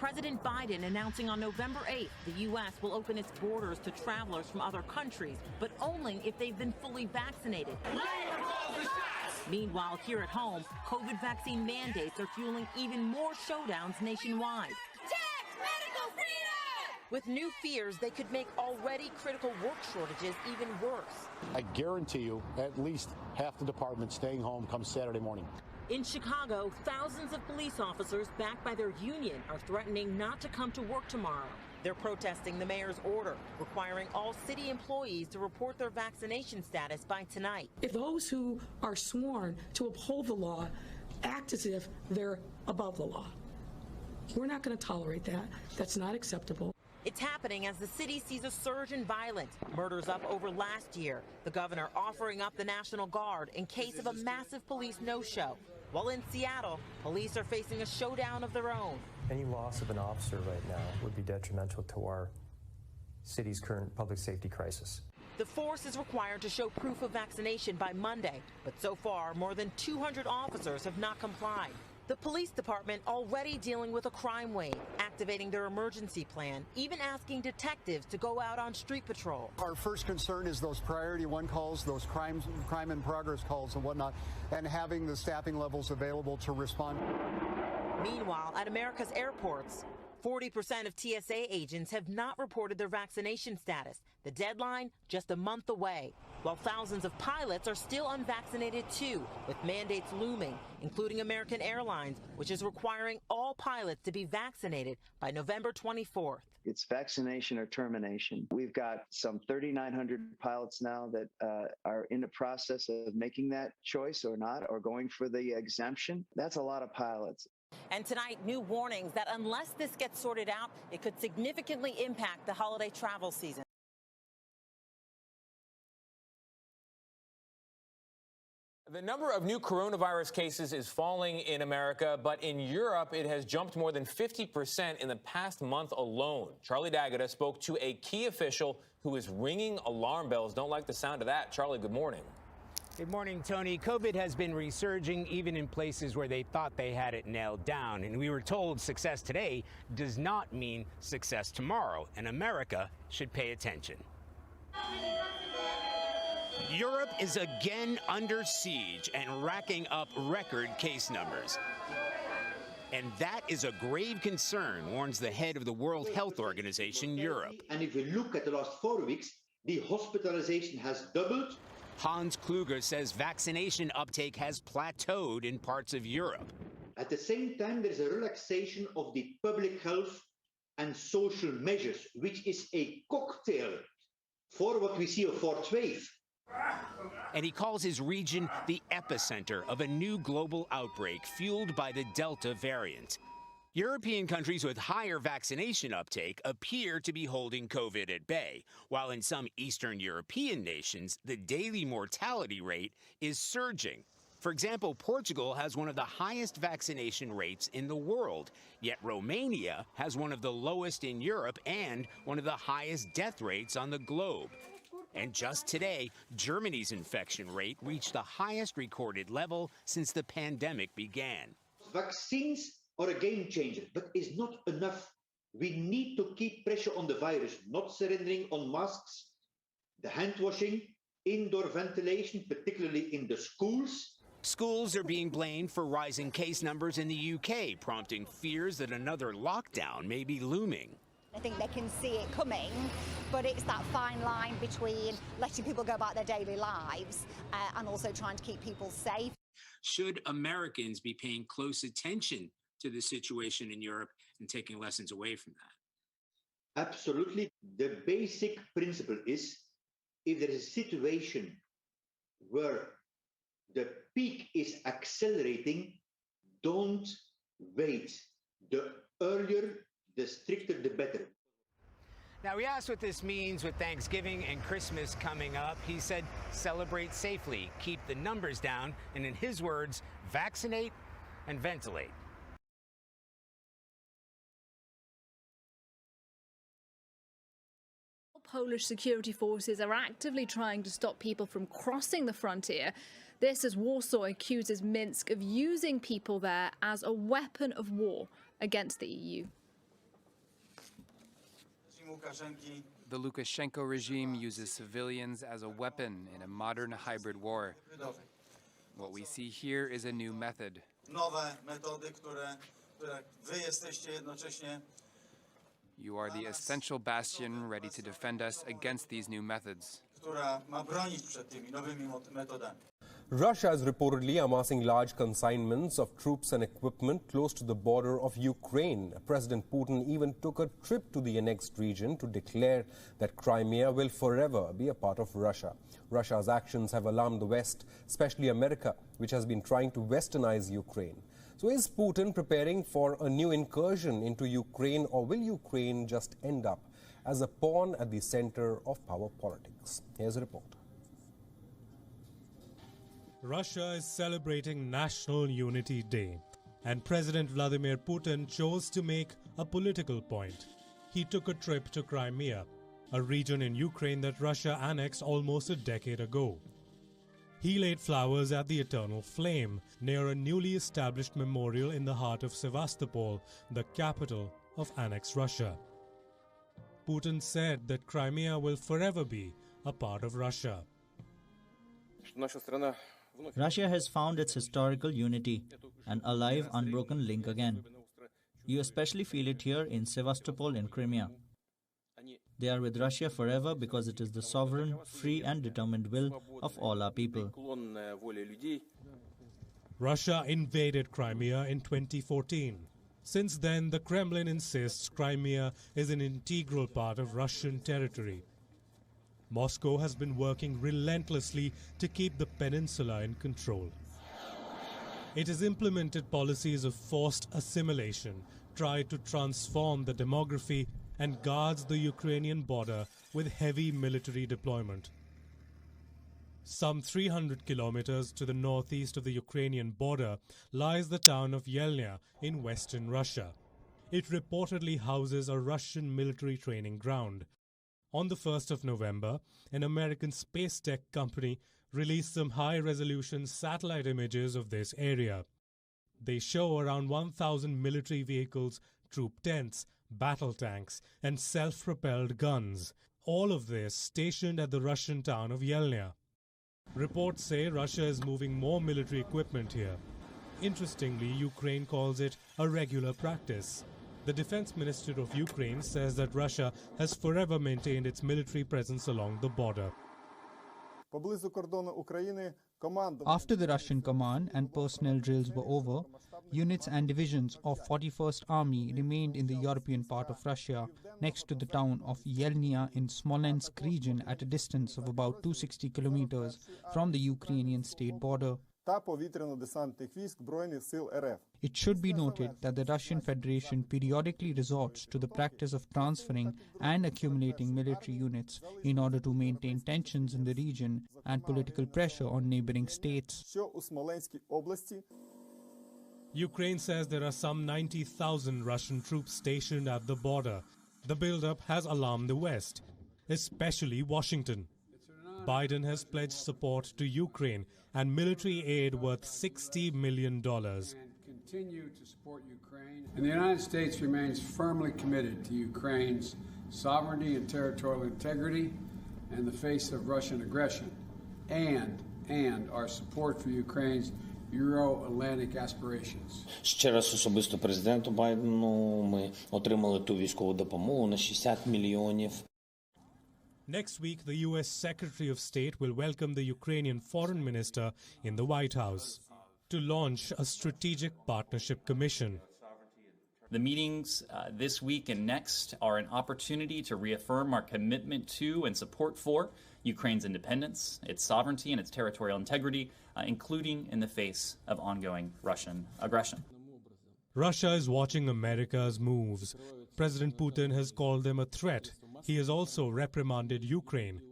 President Biden announcing on November 8th the U.S. will open its borders to travelers from other countries, but only if they've been fully vaccinated. Meanwhile, here at home, COVID vaccine mandates are fueling even more showdowns nationwide. With new fears, they could make already critical work shortages even worse. I guarantee you at least half the department staying home come Saturday morning. In Chicago, thousands of police officers backed by their union are threatening not to come to work tomorrow. They're protesting the mayor's order, requiring all city employees to report their vaccination status by tonight. If those who are sworn to uphold the law act as if they're above the law, we're not going to tolerate that. That's not acceptable. It's happening as the city sees a surge in violence. Murders up over last year. The governor offering up the National Guard in case of a massive police no-show. While in Seattle, police are facing a showdown of their own. Any loss of an officer right now would be detrimental to our city's current public safety crisis. The force is required to show proof of vaccination by Monday, but so far, more than 200 officers have not complied. The police department already dealing with a crime wave, activating their emergency plan, even asking detectives to go out on street patrol. Our first concern is those priority one calls, those crime in progress calls and whatnot, and having the staffing levels available to respond. Meanwhile, at America's airports, 40% of TSA agents have not reported their vaccination status. The deadline just a month away, while thousands of pilots are still unvaccinated too, with mandates looming, including American Airlines, which is requiring all pilots to be vaccinated by November 24th. It's vaccination or termination. We've got some 3,900 pilots now that are in the process of making that choice or not, or going for the exemption. That's a lot of pilots. And tonight, new warnings that unless this gets sorted out, it could significantly impact the holiday travel season. The number of new coronavirus cases is falling in America, but in Europe, it has jumped more than 50% in the past month alone. Charlie D'Agata spoke to a key official who is ringing alarm bells. Don't like the sound of that. Charlie, good morning. Good morning, Tony. COVID has been resurging even in places where they thought they had it nailed down. And we were told success today does not mean success tomorrow, and America should pay attention. Europe is again under siege and racking up record case numbers. And that is a grave concern, warns the head of the World Health Organization, Europe. And if we look at the last 4 weeks, the hospitalization has doubled. Hans Kluger says vaccination uptake has plateaued in parts of Europe. At the same time, there is a relaxation of the public health and social measures, which is a cocktail for what we see of fourth wave. And he calls his region the epicenter of a new global outbreak fueled by the Delta variant. European countries with higher vaccination uptake appear to be holding COVID at bay, while in some Eastern European nations, the daily mortality rate is surging. For example, Portugal has one of the highest vaccination rates in the world, yet Romania has one of the lowest in Europe and one of the highest death rates on the globe. And just today, Germany's infection rate reached the highest recorded level since the pandemic began. Vaccines are a game changer, but it's not enough. We need to keep pressure on the virus, not surrendering on masks, the hand washing, indoor ventilation, particularly in the schools. Schools are being blamed for rising case numbers in the UK, prompting fears that another lockdown may be looming. I think they can see it coming, but it's that fine line between letting people go about their daily lives and also trying to keep people safe. Should Americans be paying close attention to the situation in Europe and taking lessons away from that? Absolutely. The basic principle is if there is a situation where the peak is accelerating, don't wait. The earlier, the stricter, the better. Now, we asked what this means with Thanksgiving and Christmas coming up. He said, celebrate safely, keep the numbers down, and in his words, vaccinate and ventilate. Polish security forces are actively trying to stop people from crossing the frontier. This as Warsaw accuses Minsk of using people there as a weapon of war against the EU. The Lukashenko regime uses civilians as a weapon in a modern hybrid war. What we see here is a new method. You are the essential bastion ready to defend us against these new methods. Russia is reportedly amassing large consignments of troops and equipment close to the border of Ukraine. President Putin even took a trip to the annexed region to declare that Crimea will forever be a part of Russia. Russia's actions have alarmed the West, especially America, which has been trying to westernize Ukraine. So is Putin preparing for a new incursion into Ukraine, or will Ukraine just end up as a pawn at the center of power politics? Here's a report. Russia is celebrating National Unity Day, and President Vladimir Putin chose to make a political point. He took a trip to Crimea, a region in Ukraine that Russia annexed almost a decade ago. He laid flowers at the Eternal Flame near a newly established memorial in the heart of Sevastopol, the capital of annexed Russia. Putin said that Crimea will forever be a part of Russia. Russia has found its historical unity, an alive, unbroken link again. You especially feel it here in Sevastopol in Crimea. They are with Russia forever because it is the sovereign, free and determined will of all our people. Russia invaded Crimea in 2014. Since then, the Kremlin insists Crimea is an integral part of Russian territory. Moscow has been working relentlessly to keep the peninsula in control. It has implemented policies of forced assimilation, tried to transform the demography, and guards the Ukrainian border with heavy military deployment. Some 300 kilometers to the northeast of the Ukrainian border lies the town of Yelnya in western Russia. It reportedly houses a Russian military training ground. On the 1st of November, an American space tech company released some high-resolution satellite images of this area. They show around 1,000 military vehicles, troop tents, battle tanks, and self-propelled guns, all of this stationed at the Russian town of Yelnya. Reports say Russia is moving more military equipment here. Interestingly, Ukraine calls it a regular practice. The defense minister of Ukraine says that Russia has forever maintained its military presence along the border. After the Russian command and personnel drills were over, units and divisions of 41st Army remained in the European part of Russia, next to the town of Yelnya in Smolensk region at a distance of about 260 kilometers from the Ukrainian state border. It should be noted that the Russian Federation periodically resorts to the practice of transferring and accumulating military units in order to maintain tensions in the region and political pressure on neighboring states. Ukraine says there are some 90,000 Russian troops stationed at the border. The buildup has alarmed the West, especially Washington. Biden has pledged support to Ukraine and military aid worth $60 million. Continue to support Ukraine. And the United States remains firmly committed to Ukraine's sovereignty and territorial integrity in the face of Russian aggression, and our support for Ukraine's Euro-Atlantic aspirations. Ще раз особисто президенту Байдену ми отримали ту військову допомогу на 60 мільйонів. Next week, the U.S. Secretary of State will welcome the Ukrainian Foreign Minister in the White House to launch a Strategic Partnership Commission. The meetings this week and next are an opportunity to reaffirm our commitment to and support for Ukraine's independence, its sovereignty, and its territorial integrity, including in the face of ongoing Russian aggression. Russia is watching America's moves. President Putin has called them a threat. He has also reprimanded Ukraine,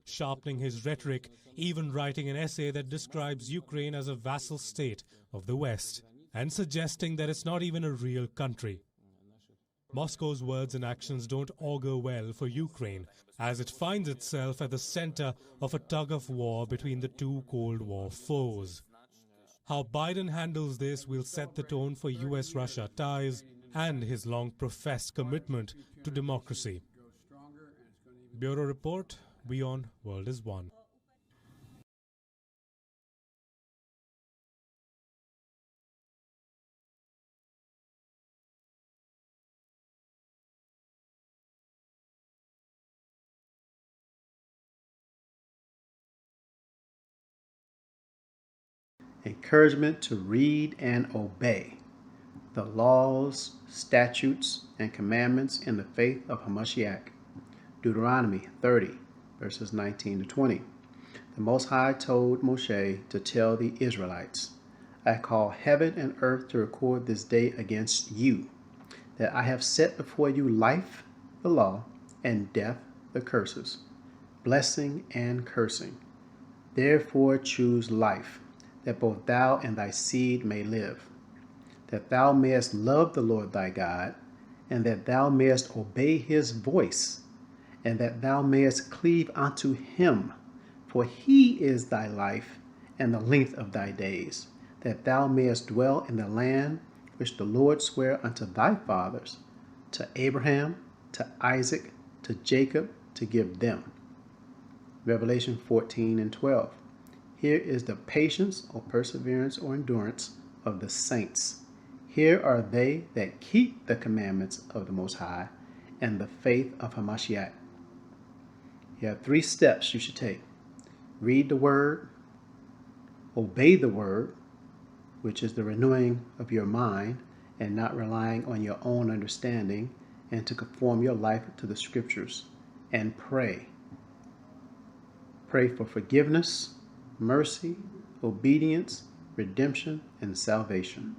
sharpening his rhetoric, even writing an essay that describes Ukraine as a vassal state of the West, and suggesting that it's not even a real country. Moscow's words and actions don't augur well for Ukraine, as it finds itself at the center of a tug-of-war between the two Cold War foes. How Biden handles this will set the tone for U.S.-Russia ties and his long-professed commitment to democracy. Bureau Report, Beyond World is One. Encouragement to read and obey the laws, statutes, and commandments in the faith of Hamashiach. Deuteronomy 30, verses 19 to 20. The Most High told Moshe to tell the Israelites, I call heaven and earth to record this day against you, that I have set before you life, the law, and death, the curses, blessing and cursing. Therefore choose life, that both thou and thy seed may live, that thou mayest love the Lord thy God, and that thou mayest obey his voice, and that thou mayest cleave unto him, for he is thy life and the length of thy days, that thou mayest dwell in the land which the Lord sware unto thy fathers, to Abraham, to Isaac, to Jacob, to give them. Revelation 14 and 12. Here is the patience or perseverance or endurance of the saints. Here are they that keep the commandments of the Most High and the faith of Hamashiach. You have 3 steps you should take. Read the Word, obey the Word, which is the renewing of your mind and not relying on your own understanding, and to conform your life to the Scriptures, and pray. Pray for forgiveness, mercy, obedience, redemption, and salvation.